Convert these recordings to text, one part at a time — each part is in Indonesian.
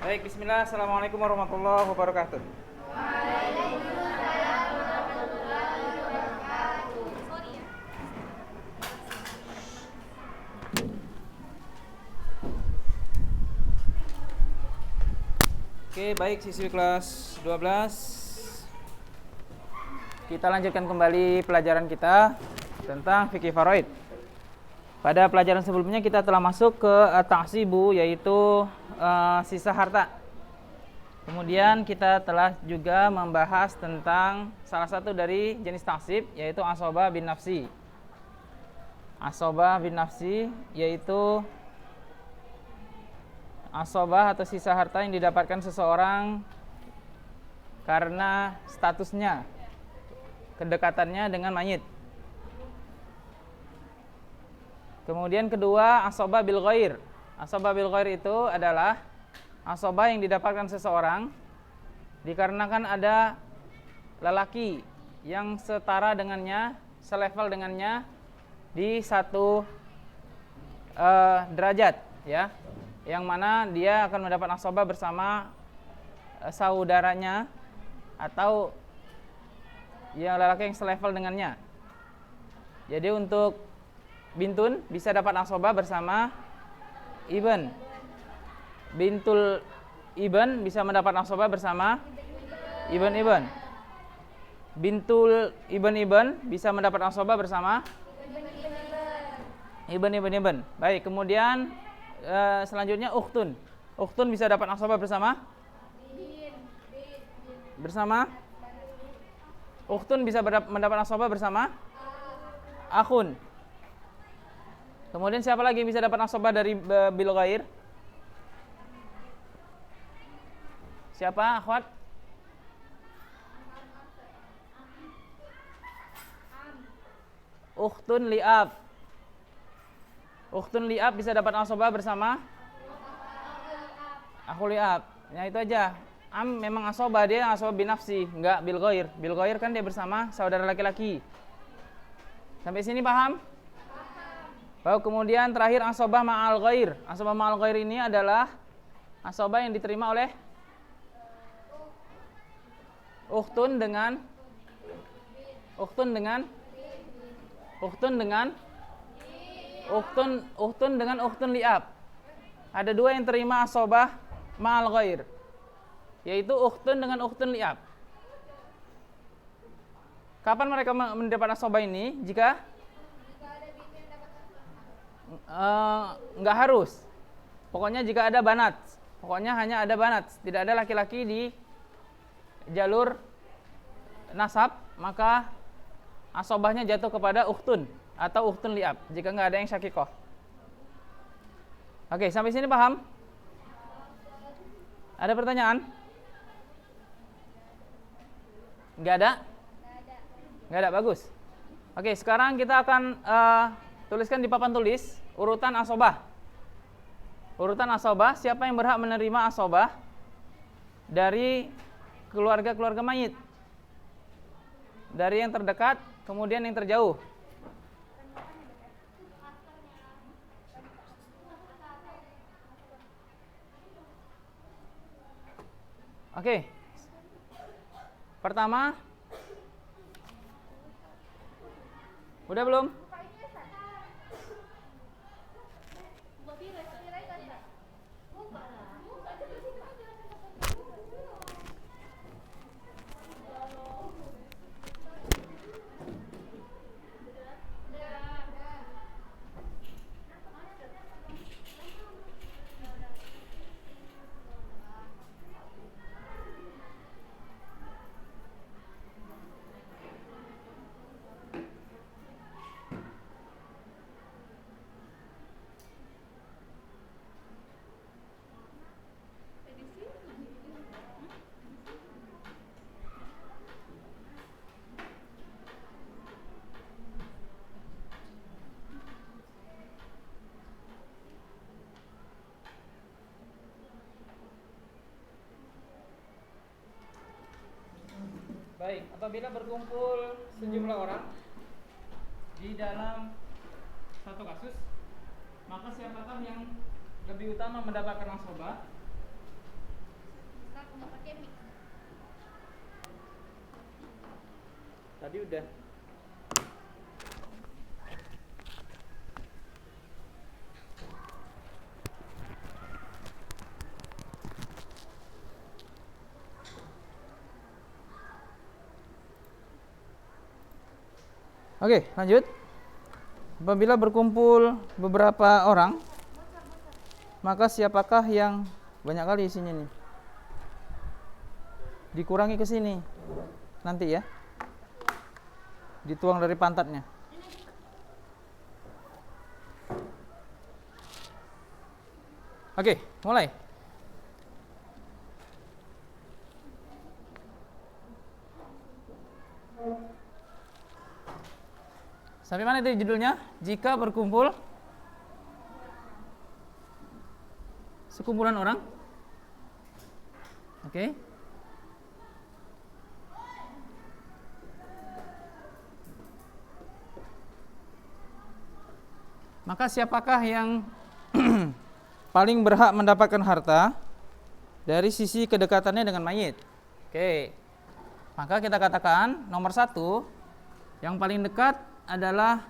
Baik, bismillah. Assalamualaikum warahmatullahi wabarakatuh. Oke, baik siswi kelas 12. Kita lanjutkan kembali pelajaran kita tentang fikih faraid. Pada pelajaran sebelumnya kita telah masuk ke ta'sibu, yaitu sisa harta. Kemudian kita telah juga membahas tentang salah satu dari jenis ta'sib, yaitu asobah bin nafsi. Asobah bin nafsi yaitu asobah atau sisa harta yang didapatkan seseorang karena statusnya, kedekatannya dengan mayit. Kemudian kedua, asobah bil ghair. Asobah bil ghair itu adalah asobah yang didapatkan seseorang dikarenakan ada lelaki yang setara dengannya, selevel dengannya di satu derajat, ya, yang mana dia akan mendapat asobah bersama saudaranya atau yang lelaki yang selevel dengannya. Jadi untuk bintun bisa dapat asobah bersama ibn. Bintul ibn bisa mendapat asobah bersama ibn. Bintul ibn bisa mendapat asobah bersama ibn. Baik, kemudian selanjutnya ukhtun. Ukhtun bisa dapat asobah bersama ukhtun bisa mendapat asobah bersama akhun. Kemudian siapa lagi yang bisa dapat asobah dari bil ghair? Siapa, akhwat? Ukhtun li'ab. Ukhtun li'ab bisa dapat asobah bersama akhu li'ab. Ya itu aja. Am memang asobah, dia asobah binafsi, enggak bil ghair. Bil ghair kan dia bersama saudara laki-laki. Sampai sini paham? Lalu kemudian terakhir asobah ma'al ghair. Asobah ma'al ghair ini adalah asobah yang diterima oleh ukhtun dengan ukhtun ukhtun li'ab. Ada dua yang terima asobah ma'al ghair, yaitu ukhtun dengan ukhtun li'ab. Kapan mereka mendapat asobah ini? Jika enggak harus. Pokoknya jika ada banat. Pokoknya hanya ada banat, tidak ada laki-laki di jalur nasab, maka asobahnya jatuh kepada ukhtun atau ukhtun li'ab jika enggak ada yang syakikoh. Oke, sampai sini paham? Ada pertanyaan? Enggak ada? Enggak ada, bagus. Oke, sekarang kita akan tuliskan di papan tulis urutan asobah. Urutan asobah, siapa yang berhak menerima asobah dari keluarga-keluarga mayit. Dari yang terdekat, kemudian yang terjauh. Oke. Pertama, udah belum? Baik, apabila berkumpul sejumlah orang di dalam satu kasus, maka siapakah yang lebih utama mendapatkan asobah? Tadi udah. Oke, lanjut. Apabila berkumpul beberapa orang, maka siapakah yang banyak kali isinya nih? Dikurangi ke sini. Nanti ya. Dituang dari pantatnya. Oke, mulai. Sampai mana itu judulnya? Jika berkumpul sekumpulan orang. Oke. Maka siapakah yang paling berhak mendapatkan harta dari sisi kedekatannya dengan mayit? Oke. Maka kita katakan nomor 1 yang paling dekat adalah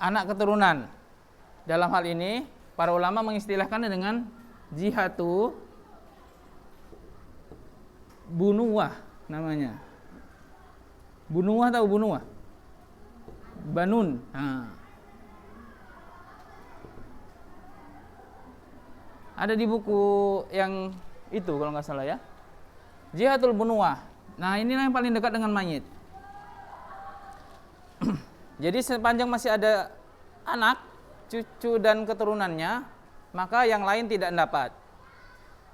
anak keturunan. Dalam hal ini para ulama mengistilahkannya dengan jihatu bunuwah namanya. Bunuwah tahu bunuwah? Banun. Ada di buku yang itu kalau nggak salah ya. Jihatul bunuwah. Nah, inilah yang paling dekat dengan mayit. Jadi sepanjang masih ada anak, cucu dan keturunannya, maka yang lain tidak dapat.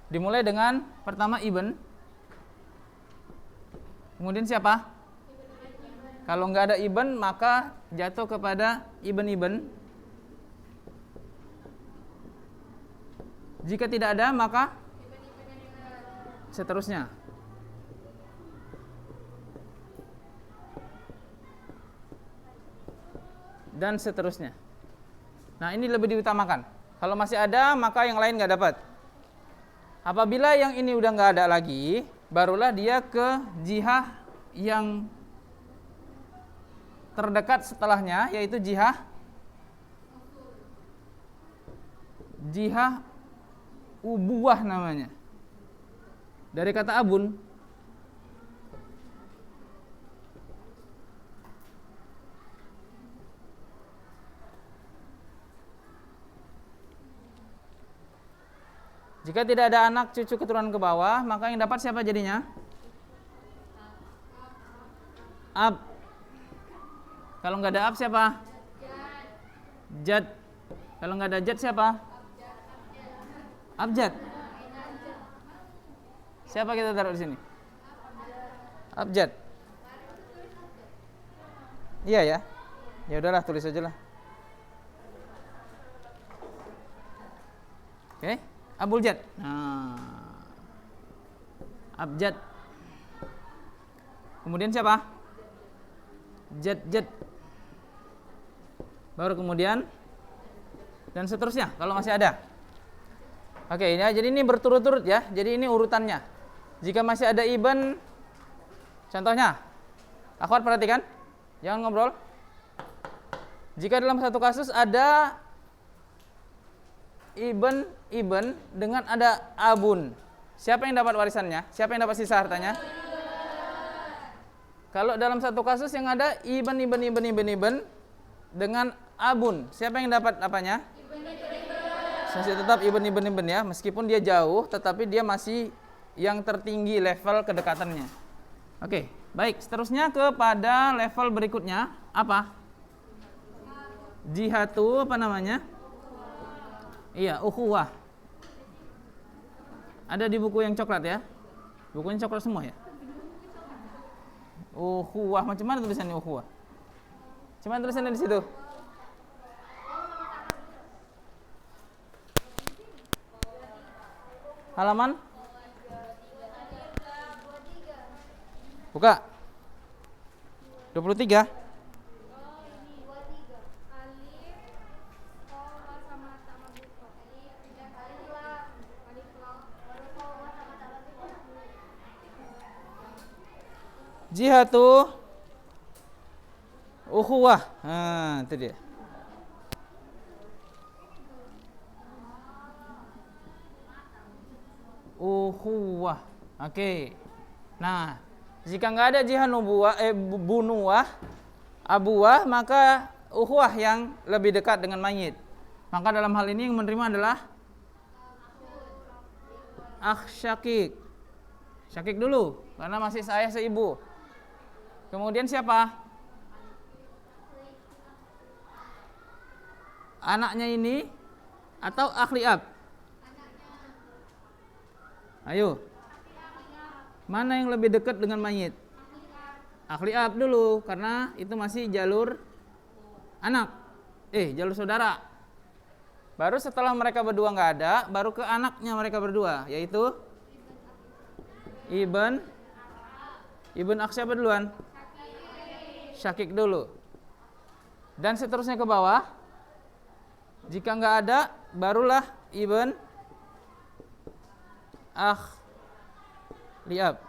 Dimulai dengan pertama ibn. Kemudian siapa? Kalau nggak ada ibn, maka jatuh kepada ibn-ibn. Jika tidak ada, maka seterusnya. Dan seterusnya. Nah, ini lebih diutamakan. Kalau masih ada, maka yang lain nggak dapat. Apabila yang ini udah nggak ada lagi, barulah dia ke jihah yang terdekat setelahnya, yaitu jihah ubuwah namanya. Dari kata abun. Jika tidak ada anak cucu keturunan ke bawah, maka yang dapat siapa jadinya? Ab. Kalau nggak ada ab siapa? Jad. Kalau nggak ada jad siapa? Abjad. Siapa kita taruh di sini? Abjad. Iya ya. Ya udahlah, tulis aja lah. Oke. Abul Jad. Abjad. Kemudian siapa? Jad. Baru kemudian dan seterusnya kalau masih ada. Oke, ya, jadi ini berturut-turut ya. Jadi ini urutannya. Jika masih ada ibn, contohnya, akhwat perhatikan, jangan ngobrol. Jika dalam satu kasus ada ibn dengan ada abun, siapa yang dapat warisannya? Siapa yang dapat sisa hartanya? Kalau dalam satu kasus yang ada ibn dengan abun, siapa yang dapat apanya? Masih tetap ibn ya, meskipun dia jauh, tetapi dia masih yang tertinggi level kedekatannya. Oke, baik. Seterusnya kepada level berikutnya apa? Jihatu apa namanya? Iya, ukhuwah. Ada di buku yang coklat ya. Bukunya coklat semua ya. Ukhuwah, macam mana tulisannya ukhuwah? Cuma tulisannya di situ. Halaman? Buka. 23. Jihatu ukhuwah. Nah, itu dia. Ukhuwah. Oke. Nah, jika nggak ada jihad bunuwah, abuwah, maka ukhuwah yang lebih dekat dengan mayit. Maka dalam hal ini yang menerima adalah akh syakik. Syakik dulu, karena masih seayah seibu. Kemudian siapa? Anaknya ini atau akhli ab? Ayo. Mana yang lebih dekat dengan mayit? Akhli ab dulu, karena itu masih jalur anak. Jalur saudara. Baru setelah mereka berdua nggak ada, baru ke anaknya mereka berdua, yaitu Ibn akh siapa duluan? Syakik dulu. Dan seterusnya ke bawah. Jika nggak ada, barulah Ibn akh liab.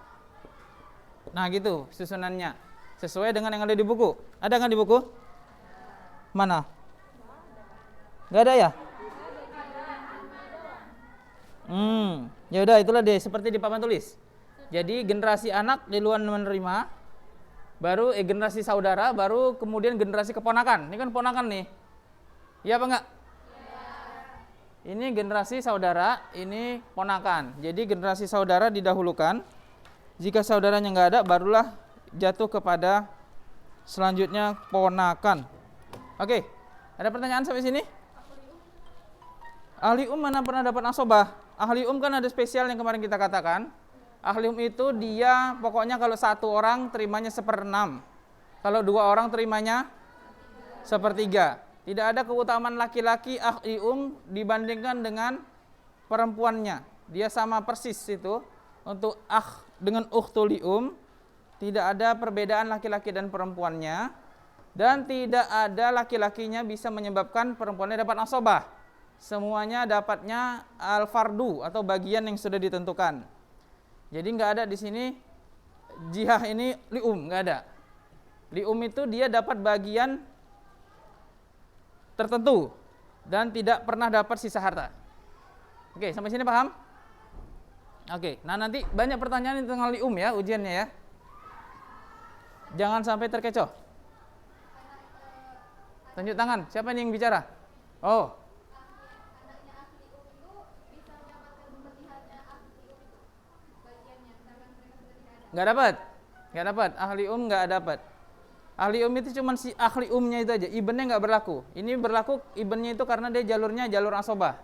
Nah gitu susunannya. Sesuai dengan yang ada di buku. Ada nggak di buku? Mana? Nggak ada ya? Ya udah itulah deh, seperti di papan tulis. Jadi generasi anak di luar menerima, baru generasi saudara, baru kemudian generasi keponakan. Ini kan ponakan nih. Iya apa enggak? Ya. Ini generasi saudara, ini ponakan. Jadi generasi saudara didahulukan. Jika saudaranya enggak ada, barulah jatuh kepada selanjutnya ponakan. Oke. Ada pertanyaan sampai sini? Ahli mana pernah dapat asobah? Ahli kan ada spesial yang kemarin kita katakan. Ahli itu dia pokoknya kalau satu orang terimanya 1/6. Kalau 2 orang terimanya 1/3. Tidak ada keutamaan laki-laki ahli dibandingkan dengan perempuannya. Dia sama persis itu. Untuk dengan ukhtul tidak ada perbedaan laki-laki dan perempuannya. Dan tidak ada laki-lakinya bisa menyebabkan perempuannya dapat asobah. Semuanya dapatnya al-fardu atau bagian yang sudah ditentukan. Jadi nggak ada di sini jihah ini nggak ada. Itu dia dapat bagian tertentu dan tidak pernah dapat sisa harta. Oke, sampai sini paham? Oke, nah nanti banyak pertanyaan tentang ya ujiannya ya. Jangan sampai terkecoh. Tunjuk tangan, siapa nih yang bicara? Oh. Nggak dapat. Ahli nggak dapat. Ahli itu cuma si ahli itu aja. Ibnnya nggak berlaku. Ini berlaku ibnnya itu karena dia jalur asobah.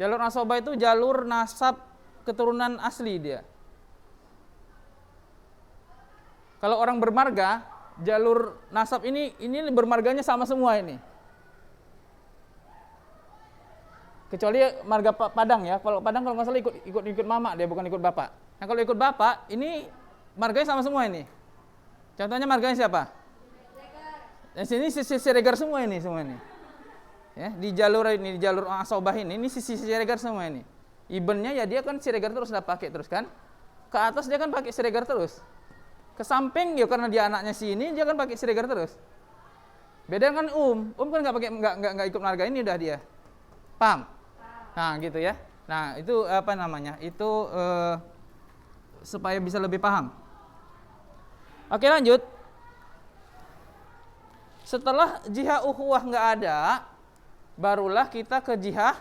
Jalur asobah itu jalur nasab keturunan asli dia. Kalau orang bermarga, jalur nasab ini bermarganya sama semua ini. Kecuali marga Padang ya. Kalau Padang kalau nggak salah ikut mama dia, bukan ikut bapak. Nah kalau ikut bapak, ini marganya sama semua ini. Contohnya marganya siapa? Siregar. Ini sisi Siregar semua ini. Ya, di jalur asobah ini sisi Siregar semua ini. Ibnnya ya dia kan Siregar terus udah pakai terus kan. Ke atas dia kan pakai Siregar terus. Ke samping ya karena dia anaknya sini dia kan pakai Siregar terus. Beda kan kan nggak ikut marga ini udah dia. Paham? Nah gitu ya. Nah itu apa namanya? Itu supaya bisa lebih paham. Oke lanjut. Setelah jihah ukhuwah nggak ada, barulah kita ke jihah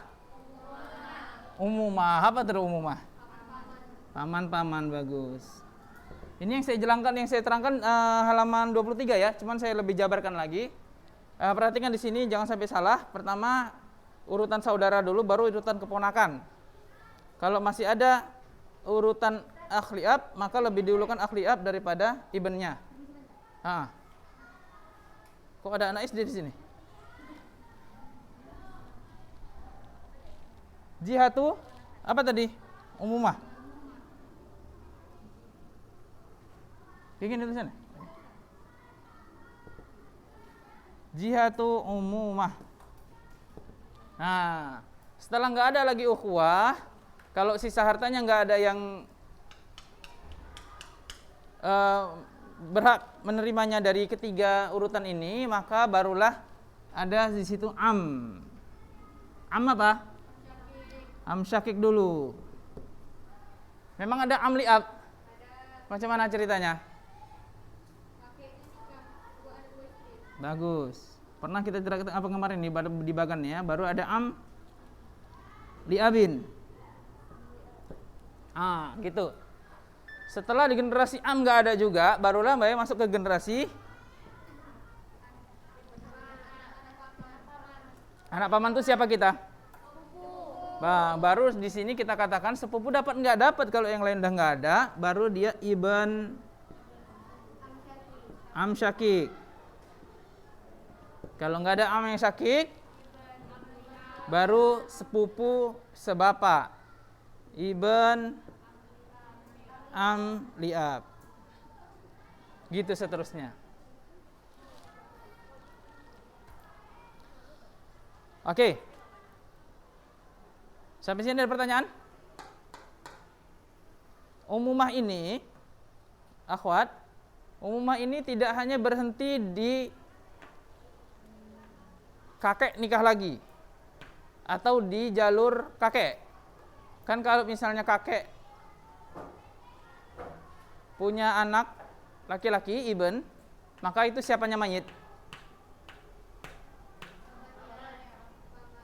umumah. Apa itu umumah? Paman, bagus. Ini yang saya terangkan halaman 23 ya. Cuman saya lebih jabarkan lagi. Perhatikan di sini jangan sampai salah. Pertama urutan saudara dulu, baru urutan keponakan. Kalau masih ada urutan akhli ab, maka lebih diulukan akhli ab daripada ibnnya. Kok ada anak SD di sini? Jihatu apa tadi? Umumah. Bikin itu sana. Jihatu umumah. Nah, setelah nggak ada lagi ukhuwah, kalau sisa hartanya nggak ada yang berhak menerimanya dari ketiga urutan ini, maka barulah ada di situ am. Am apa? Am syakik dulu. Memang ada am li'ab. Macam mana ceritanya? Bagus. Pernah kita cerita apa kemarin di bagan ya, baru ada am li'abin. Gitu. Setelah di generasi am nggak ada juga, barulah Mbak masuk ke generasi anak paman itu siapa kita? Baru di sini kita katakan sepupu dapat nggak dapat, kalau yang lain udah nggak ada, baru dia ibn am syakik. Kalau nggak ada am yang syakik, baru sepupu sebapak, ibn am li'ab. Gitu seterusnya. Oke. Sampai sini ada pertanyaan? Umumah ini, akhwat, umumah ini tidak hanya berhenti di kakek nikah lagi atau di jalur kakek. Kan kalau misalnya kakek punya anak laki-laki ibn, maka itu siapanya mayit?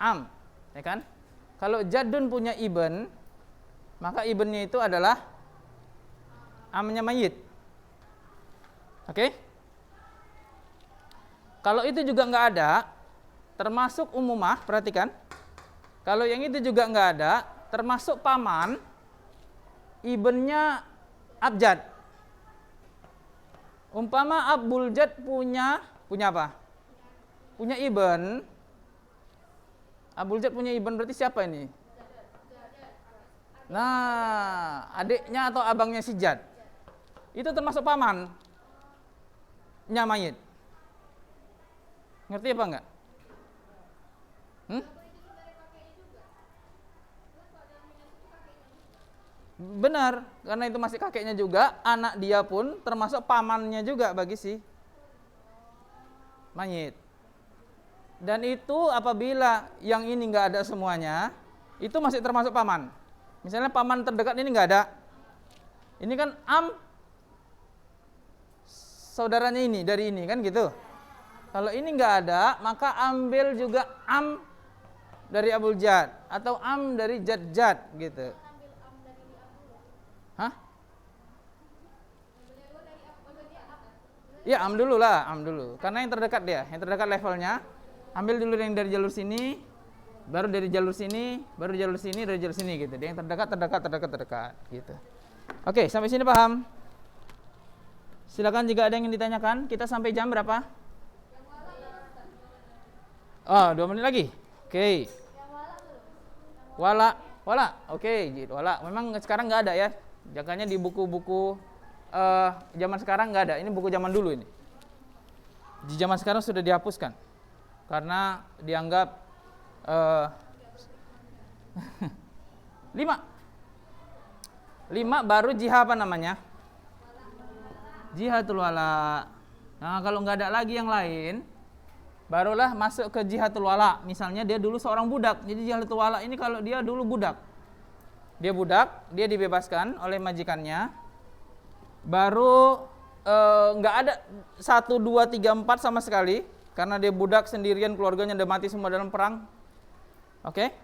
Am, ya kan? Kalau jadun punya ibn, maka ibnnya itu adalah amnya mayit. Oke? Kalau itu juga nggak ada, termasuk umumah, perhatikan. Kalau yang itu juga nggak ada, termasuk paman, ibnnya abjad. Umpama Abul Jad punya apa? Punya ibn. Abul Jad punya ibn berarti siapa ini? Nah, adiknya atau abangnya si Jad. Itu termasuk paman nya mayit. Ngerti apa enggak? Benar, karena itu masih kakeknya juga, anak dia pun termasuk pamannya juga bagi si mayit. Dan itu apabila yang ini nggak ada semuanya, itu masih termasuk paman. Misalnya paman terdekat ini nggak ada, ini kan am saudaranya ini dari ini kan gitu. Kalau ini nggak ada, maka ambil juga am dari Abul Jad atau am dari Jad gitu. Hah? Ya am dulu lah, am dulu. Karena yang terdekat dia, yang terdekat levelnya. Ambil dulu yang dari jalur sini, baru dari jalur sini, baru jalur sini, dari jalur sini gitu. Dia yang terdekat gitu. Oke, sampai sini paham? Silakan jika ada yang ditanyakan. Kita sampai jam berapa? 2 menit lagi. Oke. Wala. Oke, gitu. Wala. Memang sekarang nggak ada ya. Jaganya di buku-buku zaman sekarang nggak ada. Ini buku zaman dulu ini. Di zaman sekarang sudah dihapuskan karena dianggap 5 baru jihad apa namanya? Jihadul wala. Nah, kalau nggak ada lagi yang lain, barulah masuk ke jihadul wala. Misalnya dia dulu seorang budak. Jadi jihadul wala ini kalau dia dulu budak. Dia budak, dia dibebaskan oleh majikannya. Baru nggak ada 1, 2, 3, 4 sama sekali, karena dia budak sendirian, keluarganya udah mati semua dalam perang. Oke?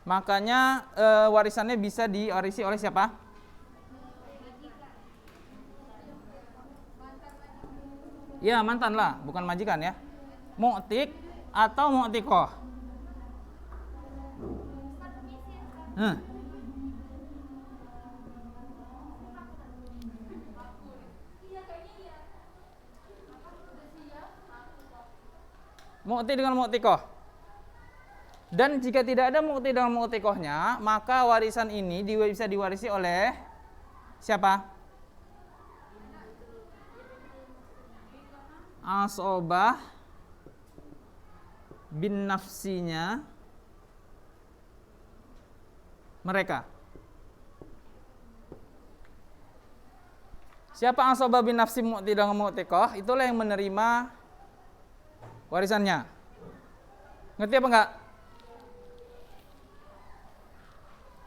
Makanya warisannya bisa diwarisi oleh siapa? Ya mantan lah, bukan majikan ya. Mu'tik atau mu'tikoh. Mu'tik dengan mu'tikoh. Dan jika tidak ada mu'tik dengan mu'tikohnya, maka warisan ini bisa diwarisi oleh siapa? Asobah bin nafsinya mereka. Siapa asobah bin nafsi mu'ti dengan mu'tiqah, itulah yang menerima warisannya. Ngerti apa enggak?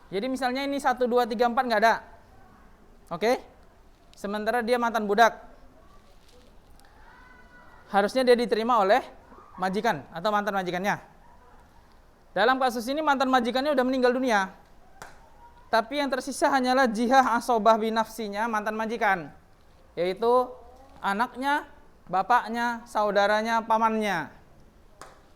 Jadi misalnya ini 1, 2, 3, 4 enggak ada. Oke? Sementara dia mantan budak. Harusnya dia diterima oleh majikan atau mantan majikannya. Dalam kasus ini mantan majikannya udah meninggal dunia. Tapi yang tersisa hanyalah jihah asobah binafsinya mantan majikan, yaitu anaknya, bapaknya, saudaranya, pamannya.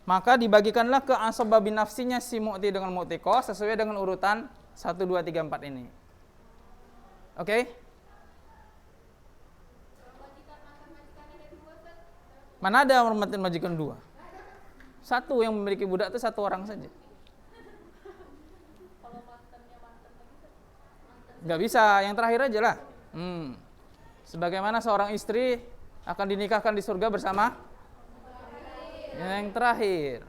Maka dibagikanlah ke asobah binafsinya si mu'ti dengan mu'tiqah sesuai dengan urutan 1, 2, 3, 4 ini. Oke? Mana ada mantan majikan 2? Satu yang memiliki budak itu 1 orang saja. Nggak bisa, yang terakhir aja lah. Sebagaimana seorang istri akan dinikahkan di surga bersama yang terakhir.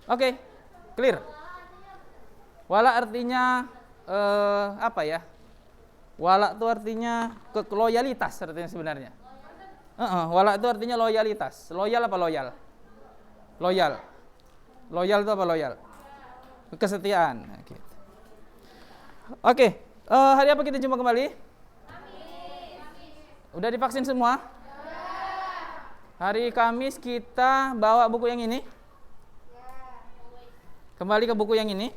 Oke, clear. Wala artinya apa ya? Wala itu artinya loyalitas artinya sebenarnya. Wala itu artinya loyalitas. Loyal apa loyal? Loyal. Loyal itu apa loyal? Kesetiaan. Gitu. Oke, hari apa kita jumpa kembali? Udah divaksin semua? Hari Kamis kita bawa buku yang ini. Kembali ke buku yang ini.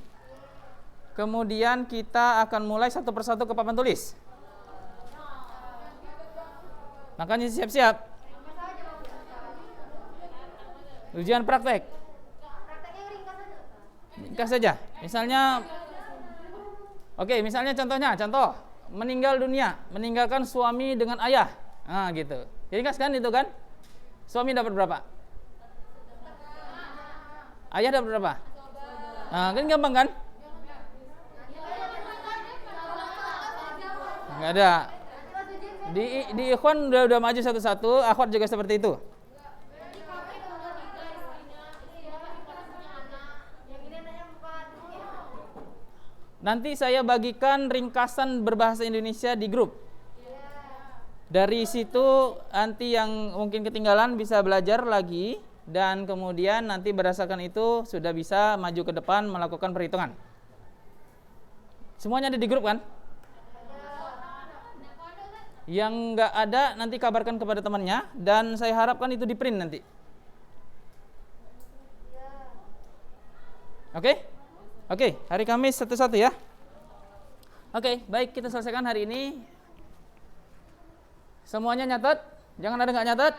Kemudian kita akan mulai satu persatu ke papan tulis. Makanya siap-siap. Ujian praktek. Ringkas saja. Misalnya, misalnya contoh meninggal dunia, meninggalkan suami dengan ayah. Nah, gitu. Ringkas kan itu kan? Suami dapat berapa? Ayah dapat berapa? Nah, kan gampang kan? Enggak ada. Di ikhwan udah maju satu-satu, akhwat juga seperti itu. Nanti saya bagikan ringkasan berbahasa Indonesia di grup. Dari situ nanti yang mungkin ketinggalan bisa belajar lagi dan kemudian nanti berdasarkan itu sudah bisa maju ke depan melakukan perhitungan. Semuanya ada di grup kan? Yang nggak ada nanti kabarkan kepada temannya dan saya harapkan itu di print nanti. Oke, hari Kamis satu-satu ya. Oke, baik kita selesaikan hari ini. Semuanya nyatet? Jangan ada nggak nyatet.